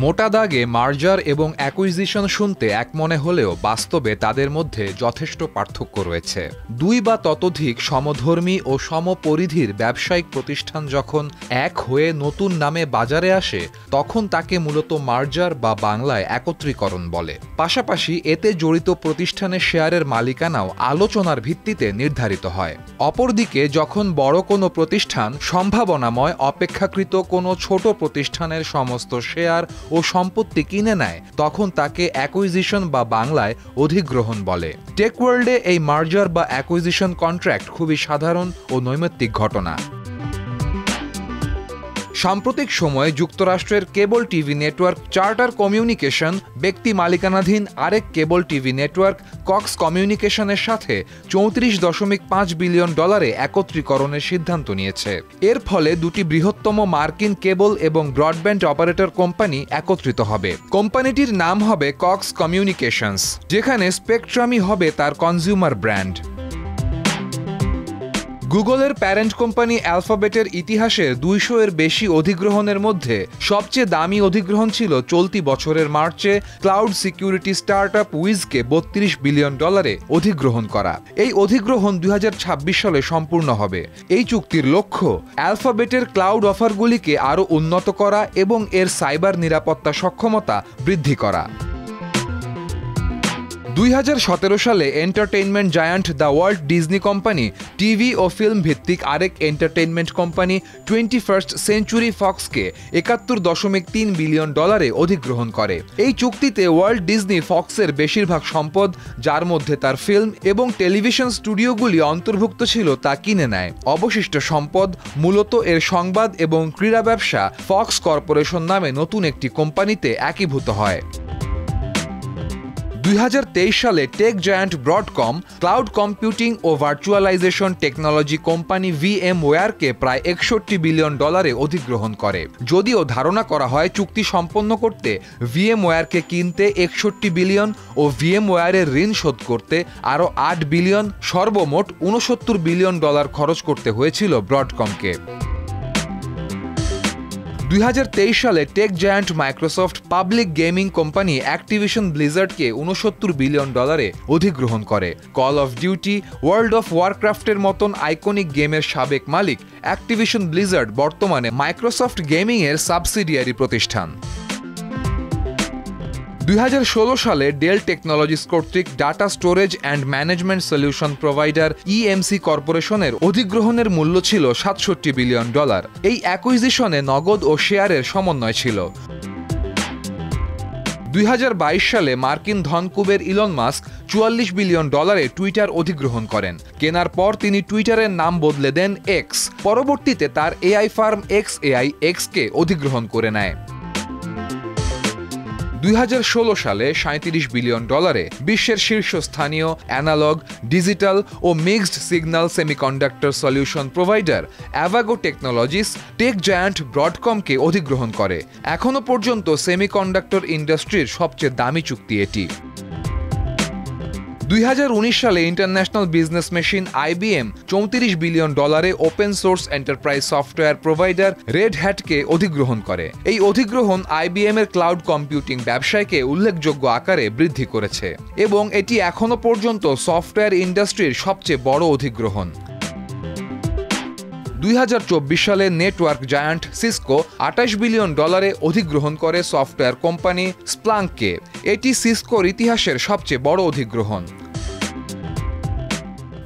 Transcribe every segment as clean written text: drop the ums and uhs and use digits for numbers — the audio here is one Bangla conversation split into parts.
মোটা দাগে মার্জার এবং অ্যাকুইজিশন শুনতে এক মনে হলেও বাস্তবে তাদের মধ্যে যথেষ্ট পার্থক্য রয়েছে। দুই বা ততোধিক সমধর্মী ও সমপরিধির ব্যবসায়িক প্রতিষ্ঠান যখন এক হয়ে নতুন নামে বাজারে আসে তখন তাকে মূলত মার্জার বা বাংলায় একত্রীকরণ বলে। পাশাপাশি এতে জড়িত প্রতিষ্ঠানের শেয়ারের মালিকানাও আলোচনার ভিত্তিতে নির্ধারিত হয়। অপরদিকে যখন বড় কোনো প্রতিষ্ঠান সম্ভাবনাময় অপেক্ষাকৃত কোনো ছোট প্রতিষ্ঠানের সমস্ত শেয়ার ও সম্পত্তি কিনে নেয় তখন তাকে অ্যাকুইজিশন বা বাংলায় অধিগ্রহণ বলে। টেক ওয়ার্ল্ডে এই মার্জার বা অ্যাকুইজিশন কন্ট্রাক্ট খুবই সাধারণ ও নৈমিত্তিক ঘটনা। সাম্প্রতিক সময়ে যুক্তরাষ্ট্রের cable TV network charter communication ব্যক্তি মালিকানাধীন আরেক কেবল টিভি নেটওয়ার্ক কক্স কমিউনিকেশনের সাথে $34.5 বিলিয়ন একত্রীকরণের সিদ্ধান্ত নিয়েছে। এর ফলে দুটি বৃহত্তম মার্কিন কেবল এবং ব্রডব্যান্ড অপারেটর কোম্পানি একত্রিত হবে। কোম্পানিটির নাম হবে কক্স কমিউনিকেশনস, যেখানে স্পেকট্রামই হবে তার কনজিউমার ব্র্যান্ড। গুগলের প্যারেন্ট কোম্পানি অ্যালফাবেটের ইতিহাসের 200-এর বেশি অধিগ্রহণের মধ্যে সবচেয়ে দামি অধিগ্রহণ ছিল চলতি বছরের মার্চে ক্লাউড সিকিউরিটি স্টার্টআপ উইজকে $32 বিলিয়ন অধিগ্রহণ করা। এই অধিগ্রহণ 2026 সালে সম্পূর্ণ হবে। এই চুক্তির লক্ষ্য অ্যালফাবেটের ক্লাউড অফারগুলিকে আরও উন্নত করা এবং এর সাইবার নিরাপত্তা সক্ষমতা বৃদ্ধি করা। 2017 সালে entertainment giant the Walt Disney company TV ও ফিল্ম ভিত্তিক আরেক এন্টারটেইনমেন্ট কোম্পানি 21st সেঞ্চুরি ফক্সকে $71.3 বিলিয়ন অধিগ্রহণ করে। এই চুক্তিতে ওয়াল্ট ডিজনি ফক্সের বেশিরভাগ সম্পদ, যার মধ্যে তার ফিল্ম এবং টেলিভিশন স্টুডিওগুলি অন্তর্ভুক্ত ছিল, তা কিনে নেয়। অবশিষ্ট সম্পদ মূলত এর সংবাদ এবং ক্রীড়া ব্যবসা ফক্স কর্পোরেশন নামে নতুন একটি কোম্পানিতে একীভূত হয়। 2023 সালে tech giant Broadcom cloud computing ও ভার্চুয়ালাইজেশন টেকনোলজি কোম্পানি VMwareকে প্রায় $61 বিলিয়ন অধিগ্রহণ করে। যদিও ধারণা করা হয় চুক্তি সম্পন্ন করতে VMwareকে কিনতে $61 বিলিয়ন ও VMwareর ঋণ শোধ করতে আরও $8 বিলিয়ন, সর্বমোট $69 বিলিয়ন খরচ করতে হয়েছিল ব্রডকমকে। 2023 সালে tech giant Microsoft public gaming company Activision ব্লিজার্ডকে $69 বিলিয়ন অধিগ্রহণ করে। Call of Duty, World of ওয়ারক্রাফটের মতন আইকনিক গেমের সাবেক মালিক অ্যাক্টিভিশন ব্লিজার্ড বর্তমানে মাইক্রোসফট গেমিংয়ের সাবসিডিয়ারি প্রতিষ্ঠান। 2016 সালে ডেল টেকনোলজিস কর্তৃক data storage and management solution provider EMC কর্পোরেশনের অধিগ্রহণের মূল্য ছিল $67 বিলিয়ন। এই অ্যাকুইজিশনে নগদ ও শেয়ারের সমন্বয় ছিল। 2022 সালে মার্কিন ধনকুবের ইলন মাস্ক $44 বিলিয়ন টুইটার অধিগ্রহণ করেন। কেনার পর তিনি টুইটারের নাম বদলে দেন এক্স। পরবর্তীতে তার AI ফার্ম xAI কে অধিগ্রহণ করে নেয়। 2016 সালে $37 বিলিয়ন বিশ্বের শীর্ষস্থানীয় অ্যানালগ, ডিজিটাল ও mixed signal semiconductor solution provider Avago Technologies tech giant ব্রডকমকে অধিগ্রহণ করে। এখনও পর্যন্ত সেমিকন্ডাক্টর ইন্ডাস্ট্রির সবচেয়ে দামি চুক্তি এটি। 2019 সালে International Business Machine IBM $34 billion open source enterprise software provider Red হ্যাটকে অধিগ্রহণ করে। এই অধিগ্রহণ IBM এর ক্লাউড কম্পিউটিং ব্যবসায়কে উল্লেখযোগ্য আকারে বৃদ্ধি করেছে এবং এটি এখনও পর্যন্ত সফটওয়্যার ইন্ডাস্ট্রির সবচেয়ে বড় অধিগ্রহণ। 2024 সালে নেটওয়ার্ক জায়ান্ট সিসকো $28 বিলিয়ন অধিগ্রহণ করে সফটওয়্যার কোম্পানি স্প্লাঙ্ককে। এটি সিসকোর ইতিহাসের সবচেয়ে বড় অধিগ্রহণ।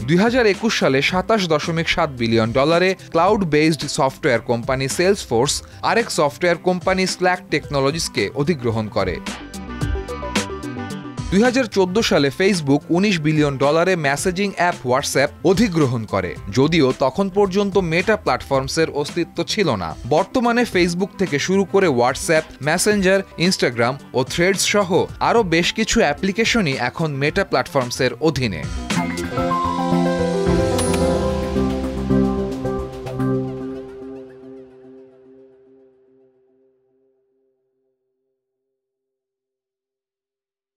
2021 সালে $27.7 billion cloud based software company Salesforce আরেক সফটওয়্যার কোম্পানি স্ল্যাক টেকনোলজিসকে অধিগ্রহণ করে। 2014 সালে Facebook $19 billion messaging app WhatsApp অধিগ্রহণ করে। যদিও তখন পর্যন্ত মেটা প্ল্যাটফর্মসের অস্তিত্ব ছিল না। বর্তমানে ফেসবুক থেকে শুরু করে হোয়াটসঅ্যাপ, মেসেঞ্জার, ইনস্টাগ্রাম ও থ্রেডস সহ আরও বেশ কিছু অ্যাপ্লিকেশনই এখন মেটা প্ল্যাটফর্মসের অধীনে।